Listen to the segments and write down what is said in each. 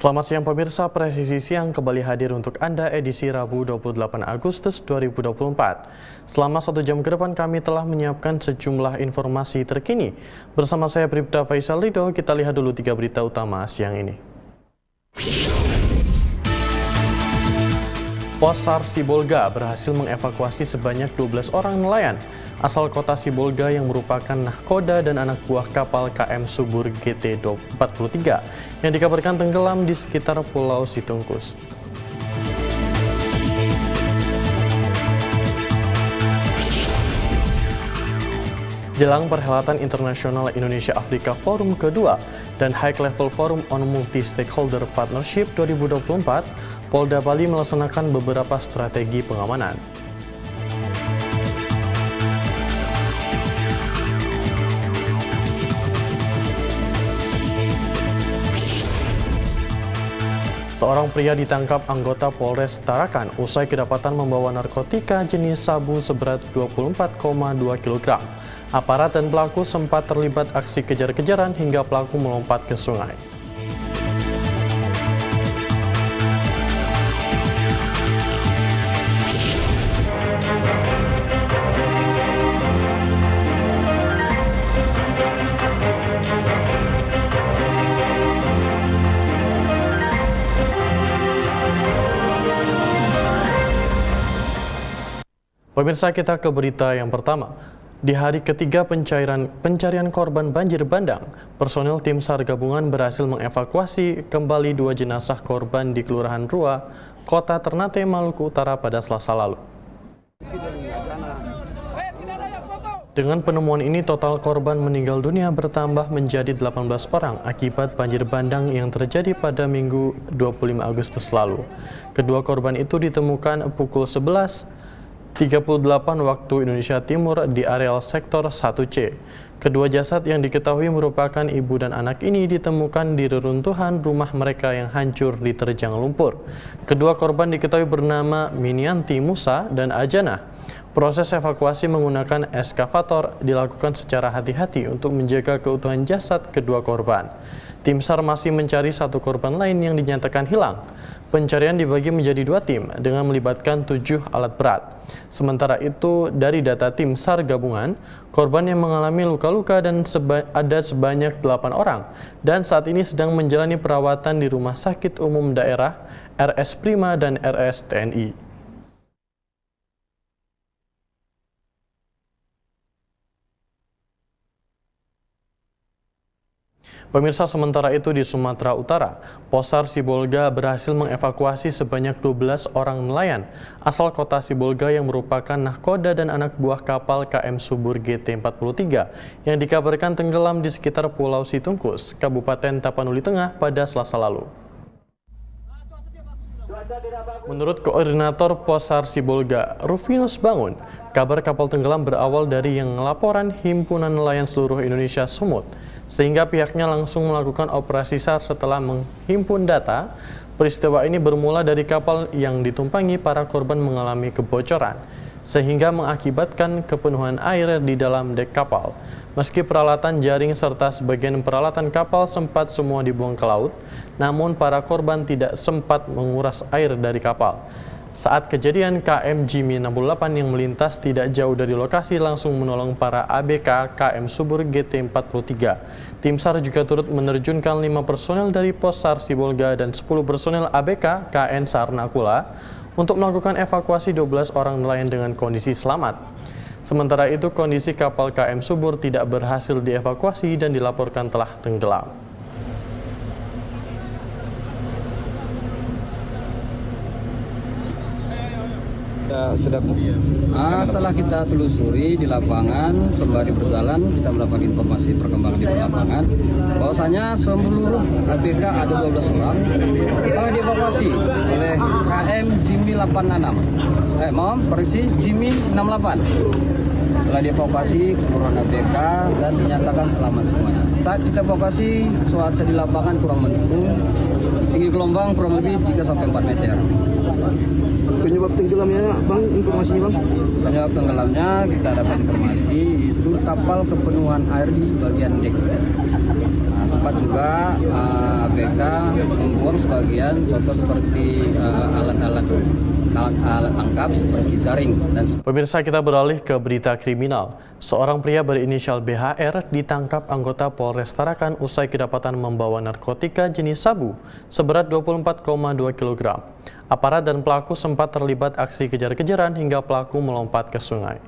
Selamat siang pemirsa, Presisi Siang kembali hadir untuk Anda edisi Rabu 28 Agustus 2024. Selama 1 jam ke depan kami telah menyiapkan sejumlah informasi terkini. Bersama saya Bribda Faisal Rido, kita lihat dulu 3 berita utama siang ini. Posar Sibolga berhasil mengevakuasi sebanyak 12 orang nelayan asal kota Sibolga yang merupakan nahkoda dan anak buah kapal KM Subur GT43 yang dikabarkan tenggelam di sekitar Pulau Situngkus. Jelang perhelatan internasional Indonesia Afrika Forum kedua dan High Level Forum on Multi-Stakeholder Partnership 2024, Polda Bali melaksanakan beberapa strategi pengamanan. Seorang pria ditangkap anggota Polres Tarakan usai kedapatan membawa narkotika jenis sabu seberat 24,2 kg. Aparat dan pelaku sempat terlibat aksi kejar-kejaran hingga pelaku melompat ke sungai. Pemirsa, kita ke berita yang pertama. Di hari ketiga pencarian korban banjir bandang, personel tim SAR gabungan berhasil mengevakuasi kembali 2 jenazah korban di Kelurahan Rua, Kota Ternate, Maluku Utara pada Selasa lalu. Dengan penemuan ini, total korban meninggal dunia bertambah menjadi 18 orang akibat banjir bandang yang terjadi pada Minggu 25 Agustus lalu. Kedua korban itu ditemukan pukul 11.38 waktu Indonesia Timur di areal sektor 1C. Kedua jasad yang diketahui merupakan ibu dan anak ini ditemukan di reruntuhan rumah mereka yang hancur diterjang lumpur. Kedua korban diketahui bernama Minianti Musa dan Ajana. Proses evakuasi menggunakan eskavator dilakukan secara hati-hati untuk menjaga keutuhan jasad kedua korban. Tim SAR masih mencari satu korban lain yang dinyatakan hilang. Pencarian dibagi menjadi 2 tim dengan melibatkan 7 alat berat. Sementara itu, dari data tim SAR gabungan, korban yang mengalami luka-luka dan ada sebanyak 8 orang dan saat ini sedang menjalani perawatan di Rumah Sakit Umum Daerah, RS Prima dan RS TNI. Pemirsa, sementara itu di Sumatera Utara, Posar Sibolga berhasil mengevakuasi sebanyak 12 orang nelayan asal kota Sibolga yang merupakan nahkoda dan anak buah kapal KM Subur GT43 yang dikabarkan tenggelam di sekitar Pulau Situngkus, Kabupaten Tapanuli Tengah pada Selasa lalu. Menurut Koordinator Posar Sibolga, Rufinus Bangun, kabar kapal tenggelam berawal dari yang laporan Himpunan Nelayan Seluruh Indonesia Sumut, sehingga pihaknya langsung melakukan operasi SAR setelah menghimpun data. Peristiwa ini bermula dari kapal yang ditumpangi para korban mengalami kebocoran, sehingga mengakibatkan kepenuhan air di dalam dek kapal. Meski peralatan jaring serta sebagian peralatan kapal sempat semua dibuang ke laut, namun para korban tidak sempat menguras air dari kapal. Saat kejadian, KM Jimmy 68 yang melintas tidak jauh dari lokasi langsung menolong para ABK KM Subur GT43. Tim SAR juga turut menerjunkan 5 personel dari Pos SAR Sibolga dan 10 personel ABK KN SAR Nakula untuk melakukan evakuasi 12 orang nelayan dengan kondisi selamat. Sementara itu, kondisi kapal KM Subur tidak berhasil dievakuasi dan dilaporkan telah tenggelam. Setelah kita telusuri di lapangan, sembari berjalan kita mendapat informasi perkembangan di lapangan bahwasanya seluruh ABK ada 12 orang telah dievakuasi oleh KM Jimmy 86. Jimmy 68 telah dievakuasi keseluruhan ABK dan dinyatakan selamat semuanya. Saat kita evakuasi, cuaca di lapangan kurang mendukung, tinggi gelombang kurang lebih 3-4 meter. Penyebab tenggelamnya, Bang, informasinya, Bang? Penyebab tenggelamnya kita dapat informasi itu kapal kepenuhan air di bagian dek. Nah, sempat juga ABK membuang sebagian contoh seperti alat tangkap seperti jaring dan Pemirsa, kita beralih ke berita kriminal. Seorang pria berinisial BHR ditangkap anggota Polres Tarakan usai kedapatan membawa narkotika jenis sabu seberat 24,2 kg. Aparat dan pelaku sempat terlibat aksi kejar-kejaran hingga pelaku melompat ke sungai.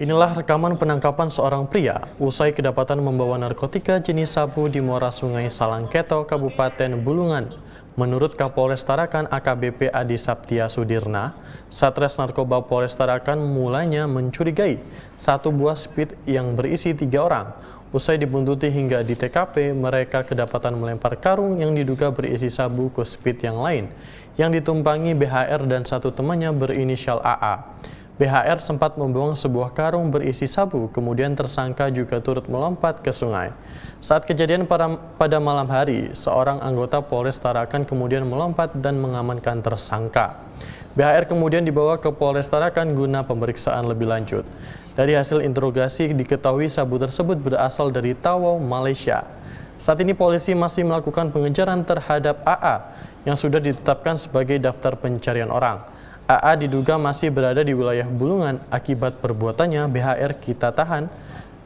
Inilah rekaman penangkapan seorang pria usai kedapatan membawa narkotika jenis sabu di muara Sungai Salangketo, Kabupaten Bulungan. Menurut Kapolres Tarakan AKBP Adi Saptia Sudirna, Satres Narkoba Polres Tarakan mulanya mencurigai satu buah speed yang berisi 3 orang. Usai dibuntuti hingga di TKP, mereka kedapatan melempar karung yang diduga berisi sabu ke speed yang lain, yang ditumpangi BHR dan satu temannya berinisial AA. BHR sempat membuang sebuah karung berisi sabu, kemudian tersangka juga turut melompat ke sungai. Saat kejadian pada malam hari, seorang anggota Polres Tarakan kemudian melompat dan mengamankan tersangka. BHR kemudian dibawa ke Polres Tarakan guna pemeriksaan lebih lanjut. Dari hasil interogasi diketahui sabu tersebut berasal dari Tawau, Malaysia. Saat ini polisi masih melakukan pengejaran terhadap AA yang sudah ditetapkan sebagai daftar pencarian orang. AA diduga masih berada di wilayah Bulungan. Akibat perbuatannya BHR kita tahan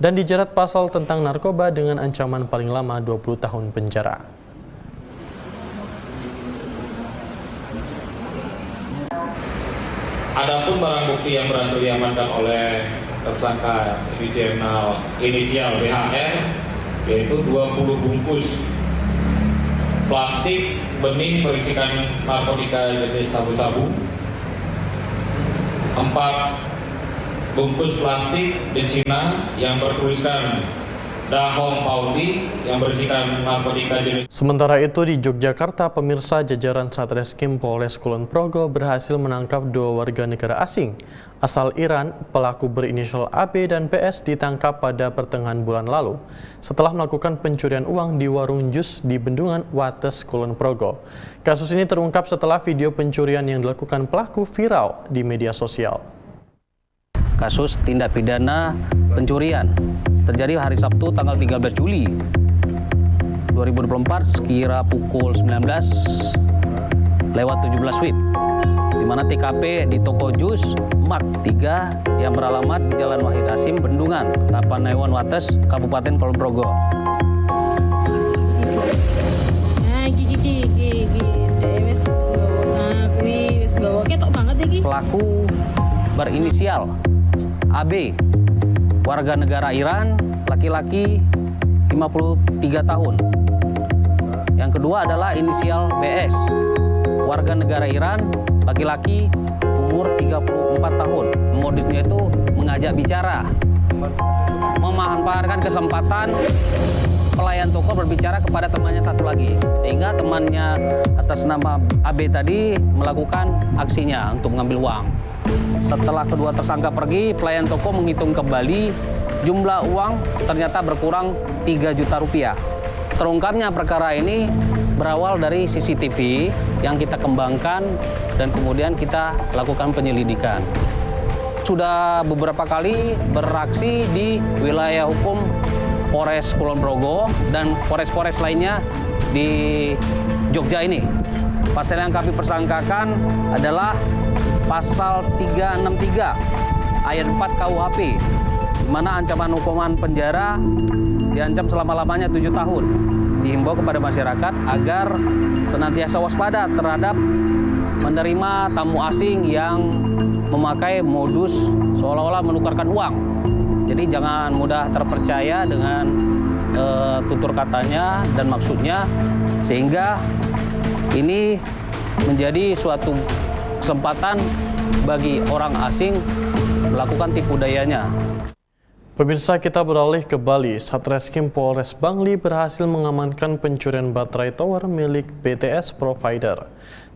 dan dijerat pasal tentang narkoba dengan ancaman paling lama 20 tahun penjara. Adapun barang bukti yang berhasil diamankan oleh tersangka inisial BHR yaitu 20 bungkus plastik bening berisikan narkotika jenis sabu-sabu, 4 bungkus plastik benzina yang bertuliskan Dahong Pauti yang berisikan narkotika jenis. Sementara itu di Yogyakarta, pemirsa, jajaran Satreskrim Polres Kulon Progo berhasil menangkap 2 warga negara asing asal Iran. Pelaku berinisial AB dan PS ditangkap pada pertengahan bulan lalu setelah melakukan pencurian uang di warung jus di Bendungan Wates, Kulon Progo. Kasus ini terungkap setelah video pencurian yang dilakukan pelaku viral di media sosial. Kasus tindak pidana pencurian terjadi hari Sabtu tanggal 13 Juli 2024 sekira pukul 19:17 WIB, di mana TKP di toko jus Mark 3 yang beralamat di Jalan Wahid Hasim, Bendungan, Tapanewon Wates, Kabupaten Kulon Progo. Pelaku berinisial AB, warga negara Iran, laki-laki 53 tahun. Yang kedua adalah inisial BS, warga negara Iran, laki-laki umur 34 tahun. Modusnya itu mengajak bicara, memanfaatkan kesempatan pelayan toko berbicara kepada temannya satu lagi, sehingga temannya atas nama AB tadi melakukan aksinya untuk mengambil uang. Setelah kedua tersangka pergi, pelayan toko menghitung kembali jumlah uang ternyata berkurang 3 juta rupiah. Terungkapnya perkara ini berawal dari CCTV yang kita kembangkan dan kemudian kita lakukan penyelidikan. Sudah beberapa kali beraksi di wilayah hukum Polres Kulon Progo dan Polres-Polres lainnya di Jogja ini. Pasal yang kami persangkakan adalah Pasal 363 ayat 4 KUHP, di mana ancaman hukuman penjara diancam selama-lamanya 7 tahun. Dihimbau kepada masyarakat agar senantiasa waspada terhadap menerima tamu asing yang memakai modus seolah-olah menukarkan uang. Jadi jangan mudah terpercaya dengan tutur katanya dan maksudnya, sehingga ini menjadi suatu kesempatan bagi orang asing melakukan tipu dayanya. Pemirsa, kita beralih ke Bali. Satreskrim Polres Bangli berhasil mengamankan pencurian baterai tower milik BTS Provider.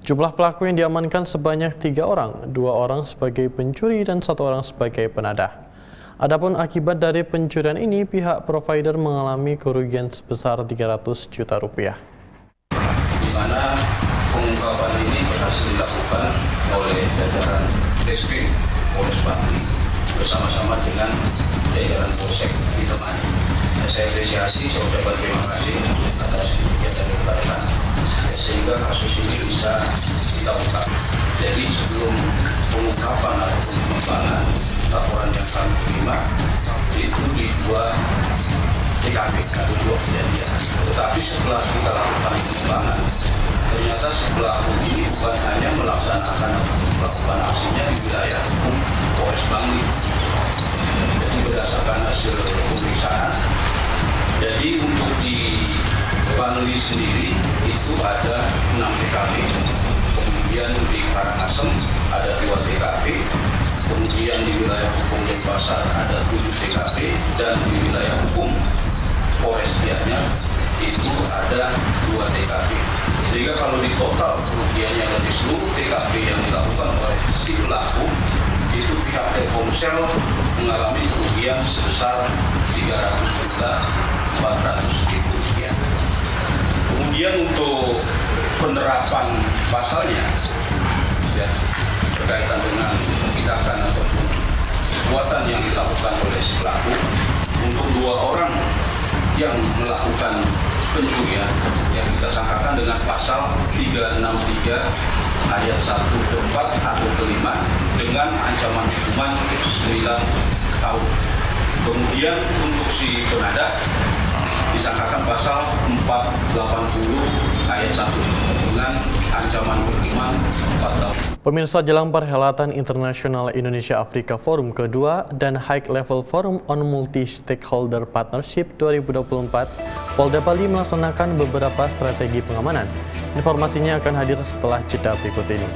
Jumlah pelaku yang diamankan sebanyak 3 orang, 2 orang sebagai pencuri dan 1 orang sebagai penadah. Adapun akibat dari pencurian ini, pihak provider mengalami kerugian sebesar 300 juta rupiah. Di mana pengungkapan ini berhasil dilakukan oleh jajaran Reskrim Polres Bangli bersama-sama dengan jajaran Polsek di Temani. Saya apresiasi, saya ucapkan terima kasih atas kegiatan kepada sehingga kasus ini bisa kita ungkap. Jadi sebelum pengungkapan ataupun pengembangan laporan yang kami terima itu di 2 TKP atau 2 kejadian. Tetapi setelah kita lakukan pengembangan, ternyata si pelaku ini bukan hanya melaksanakan atau melakukan aksinya di wilayah hukum Polres Bangli. Jadi berdasarkan hasil pemeriksaan, jadi untuk di Bangli sendiri itu ada 6 TKP, kemudian di Karangasem ada 2 TKP, kemudian di wilayah hukum Denpasar ada 7 TKP, dan di wilayah hukum Polres Gianyar itu ada 2 TKP. Sehingga kalau di total kerugiannya dari seluruh TKP yang dilakukan oleh si pelaku, itu pihak Telkomsel mengalami kerugian sebesar 300.400.000 rupiah. Kemudian untuk penerapan pasalnya, ya, berkaitan dengan tindakan ataupun perbuatan yang dilakukan oleh si pelaku, untuk 2 orang yang melakukan pencurian yang kita sangkakan dengan pasal 363 ayat 1 ke 4 atau ke 5 dengan ancaman hukuman 9 tahun. Kemudian untuk si penadah disangkakan pasal 480 ayat 1 dengan ancaman hukuman 4 tahun. Pemirsa, jelang perhelatan Internasional Indonesia Afrika Forum kedua dan High Level Forum on Multi-Stakeholder Partnership 2024, Polda Bali melaksanakan beberapa strategi pengamanan. Informasinya akan hadir setelah jeda berikut ini.